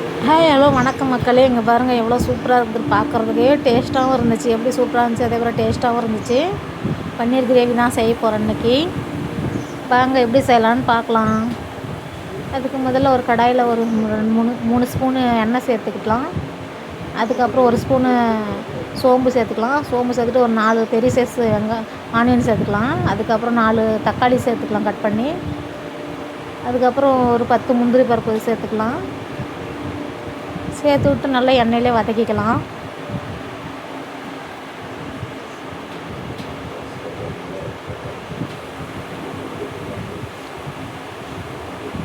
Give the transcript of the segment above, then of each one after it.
Hi hello வணக்கம் மக்களே. இங்கே பாருங்கள் எவ்வளோ சூப்பராக இருக்குது, பார்க்குறதுக்கே டேஸ்ட்டாகவும் இருந்துச்சு. எப்படி சூப்பராக இருந்துச்சு அதே போல் டேஸ்ட்டாகவும் இருந்துச்சு. பன்னீர் கிரேவி தான் செய்ய போகிறேன் இன்றைக்கி. வாங்க எப்படி செய்யலான்னு பார்க்கலாம். அதுக்கு முதல்ல ஒரு கடாயில் ஒரு 3 ஸ்பூனு எண்ணெய் சேர்த்துக்கலாம். அதுக்கப்புறம் ஒரு ஸ்பூனு சோம்பு சேர்த்துக்கலாம். சோம்பு சேர்த்துட்டு ஒரு 4 பெரிய சைஸ் ஆனியன் சேர்த்துக்கலாம். அதுக்கப்புறம் 4 தக்காளி சேர்த்துக்கலாம் கட் பண்ணி. அதுக்கப்புறம் ஒரு 10 முந்திரி பருப்பு சேர்த்துக்கலாம். சேர்த்து விட்டு நல்லா எண்ணெயிலே வதக்கிக்கலாம்.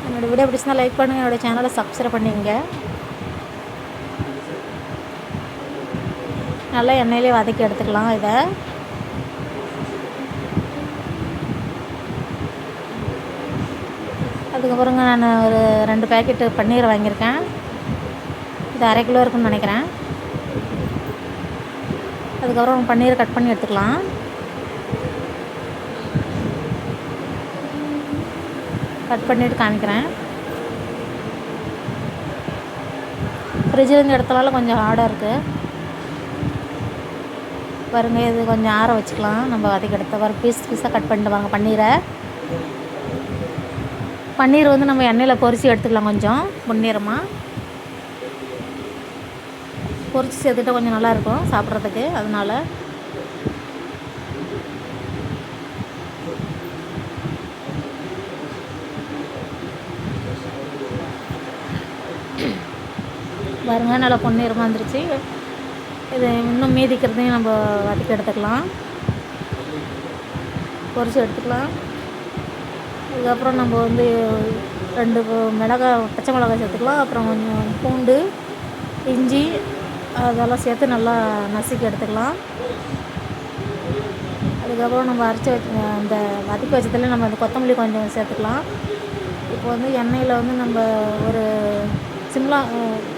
என்னோடய வீடியோ பிடிச்சிருந்தா லைக் பண்ணுங்கள், என்னோடய சேனலை சப்ஸ்கிரைப் பண்ணிங்க. நல்லா எண்ணெயிலே வதக்கி எடுத்துக்கலாம். இதை அதுக்கப்புறங்க நான் ஒரு 2 பேக்கெட்டு பன்னீர் வாங்கியிருக்கேன். இது 1/2 கிலோ இருக்குன்னு நினைக்கிறேன். அதுக்கப்புறம் பன்னீரை கட் பண்ணி எடுத்துக்கலாம். கட் பண்ணிவிட்டு காமிக்கிறேன். ஃப்ரிட்ஜிலேருந்து எடுத்தனால கொஞ்சம் ஹார்டாக இருக்குது பாருங்க. இது கொஞ்சம் ஆற வச்சுக்கலாம். நம்ம வதக்கி எடுத்த பாருங்க, பீஸாக கட் பண்ணிட்டு வாங்க பன்னீர் வந்து நம்ம எண்ணெயில் பொரித்து எடுத்துக்கலாம். கொஞ்சம் முன்னிறமாக பொரித்து சேர்த்துட்டா கொஞ்சம் நல்லாயிருக்கும் சாப்பிட்றதுக்கு. அதனால் பாருங்க நல்லா பொன்னிறமாக வந்துருச்சு. இது இன்னும் மீதிக்கிறதையும் நம்ம வதக்கி எடுத்துக்கலாம், பொரித்து எடுத்துக்கலாம். அதுக்கப்புறம் நம்ம வந்து 2 பச்சை மிளகாய் சேர்த்துக்கலாம். அப்புறம் கொஞ்சம் பூண்டு, இஞ்சி அதெல்லாம் சேர்த்து நல்லா நசுக்கி எடுத்துக்கலாம். அதுக்கப்புறம் நம்ம அரைச்சி அந்த வதக்கி வச்சதுல நம்ம அந்த கொத்தமல்லி கொஞ்சம் சேர்த்துக்கலாம். இப்போ வந்து எண்ணெயில் வந்து நம்ம ஒரு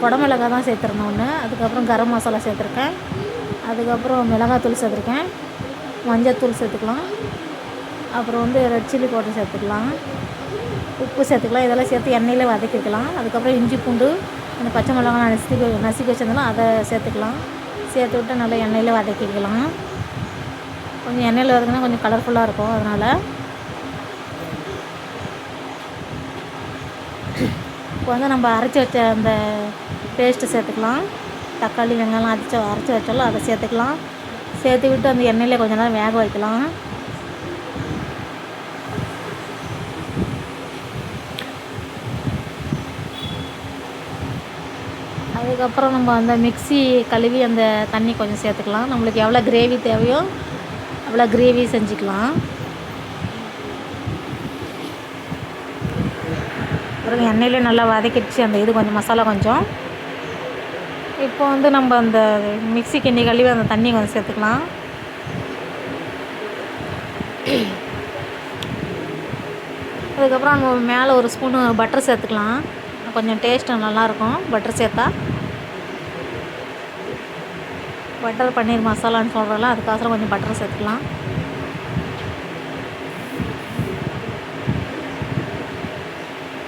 குடமிளகாய் தான் சேர்த்துருந்தோம் ஒன்று. அதுக்கப்புறம் கரம் மசாலா சேர்த்துருக்கேன். அதுக்கப்புறம் மிளகாத்தூள் சேர்த்துருக்கேன். மஞ்சத்தூள் சேர்த்துக்கலாம். அப்புறம் வந்து ரெட் சில்லி பவுடர் சேர்த்துக்கலாம். உப்பு சேர்த்துக்கலாம். இதெல்லாம் சேர்த்து எண்ணெயிலே வதக்கிக்கலாம். அதுக்கப்புறம் இஞ்சி பூண்டு அந்த பச்சை மிளகாய் நசுக்கி வச்சிருந்தாலும் அதை சேர்த்துக்கலாம். சேர்த்து விட்டு நல்லா எண்ணெயிலே வதக்கிக்கலாம். கொஞ்சம் எண்ணெயில் வதக்கினா கொஞ்சம் கலர்ஃபுல்லாக இருக்கும். அதனால் இப்போ வந்து நம்ம அரைச்சி வச்ச அந்த பேஸ்ட்டு சேர்த்துக்கலாம். தக்காளி வெங்காயம் அரைச்சி வச்சாலும் அதை சேர்த்துக்கலாம். சேர்த்து விட்டு அந்த எண்ணெயிலே கொஞ்ச நேரம் வேக வைக்கலாம். அதுக்கப்புறம் நம்ம அந்த மிக்ஸி கழுவி அந்த தண்ணி கொஞ்சம் சேர்த்துக்கலாம். நம்மளுக்கு எவ்வளோ கிரேவி தேவையோ அவ்வளோ கிரேவி செஞ்சுக்கலாம். அப்புறம் எண்ணெயிலே நல்லா வதக்கிடுச்சு அந்த இது கொஞ்சம் மசாலா கொஞ்சம். இப்போ வந்து நம்ம அந்த மிக்ஸி கிண்ணி கழுவி அந்த தண்ணி கொஞ்சம் சேர்த்துக்கலாம். அதுக்கப்புறம் நம்ம மேலே ஒரு ஸ்பூனு பட்டர் சேர்த்துக்கலாம். கொஞ்சம் டேஸ்ட்டு நல்லாயிருக்கும் பட்டர் சேர்த்தா. பட்டர் பன்னீர் மசாலான்னு சொல்கிறோம்ல, அதுக்கோசரம் கொஞ்சம் பட்டர் சேர்த்துக்கலாம்.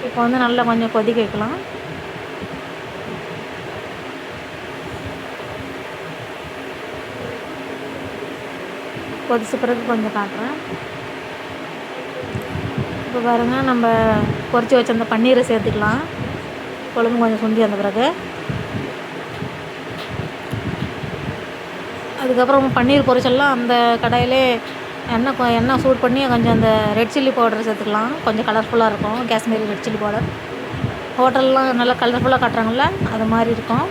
இப்போ வந்து நல்லா கொஞ்சம் கொதிக்க வைக்கலாம். கொதிச்ச பிறகு கொஞ்சம் காட்டுறேன். இப்போ பாருங்கள், நம்ம பொரிச்சு வச்ச அந்த பன்னீரை சேர்த்துக்கலாம். குழம்பு கொஞ்சம் சுண்டி வந்த பிறகு அதுக்கப்புறம் பன்னீர் பொரிச்செல்லாம் அந்த கடாயிலே எண்ணெய் சூட் பண்ணி கொஞ்சம் அந்த ரெட் சில்லி பவுடர் சேர்த்துக்கலாம். கொஞ்சம் கலர்ஃபுல்லாக இருக்கும். காஷ்மீரி ரெட் சில்லி பவுடர் ஹோட்டல்லாம் நல்லா கலர்ஃபுல்லாக காட்டுறாங்கள்ல, அது மாதிரி இருக்கும்.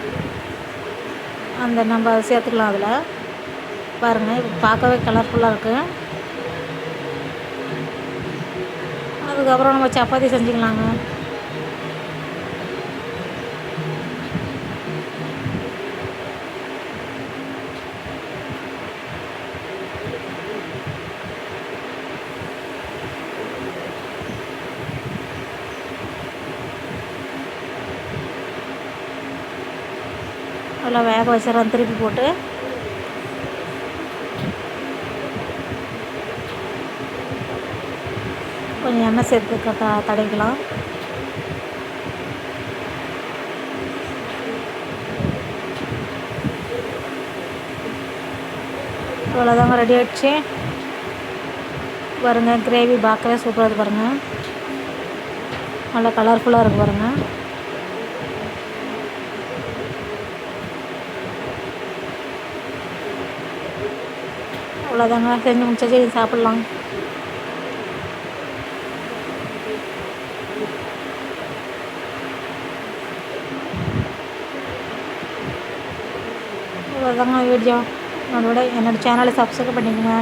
அந்த நம்ம சேர்த்துக்கலாம். அதில் பாருங்கள், இப்போ பார்க்கவே கலர்ஃபுல்லாக இருக்குது. அதுக்கப்புறம் நம்ம சப்பாத்தி செஞ்சுக்கலாங்க. நல்லா வேக வச்சிடறோம். திருப்பி போட்டு கொஞ்சம் எண்ணெய் சேர்த்து தடவிக்கலாம். இவ்வளோதாங்க ரெடி ஆகிடுச்சு பாருங்கள். கிரேவி பார்க்கவே சூப்பராக இருக்குது பாருங்கள். நல்லா கலர்ஃபுல்லாக இருக்குது பாருங்கள். அவ்வளோதாங்க செஞ்சு முடிச்சாச்சு. இது சாப்பிட்லாம். அவ்வளோதாங்க வீடியோ. என்னோடய சேனலை சப்ஸ்கிரைப் பண்ணிக்கோங்க.